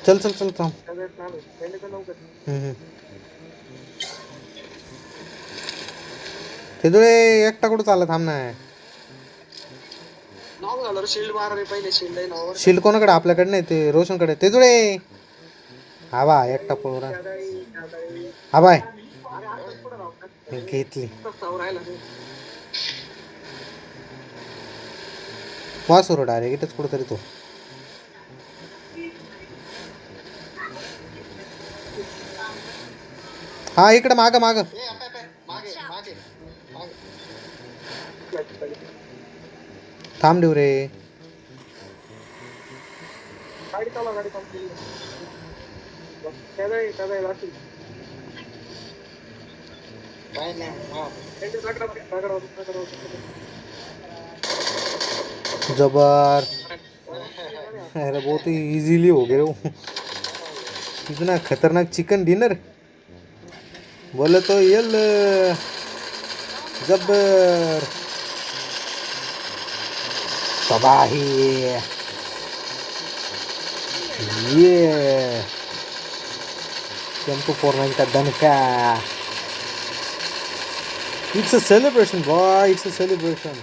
चल चल चल थांब. ते तुळे एकटा कुठं चालला थांब ना. शिल्ड कोणाकडे आपल्याकडे नाही ते रोशनकडे ते जुळे. हा बा एकटा पळू हा बाय घेतली वासरू डायरेक्ट इथंच कुठं तरी तो. हा इकडे माग माग थांब देऊ रे. जबर. अरे बहुत ही इजीली हो गए वो. इतना खतरनाक चिकन डिनर बोले तो यल जबर तबाही. ये M249 का दनका. It's a celebration boy, it's a celebration.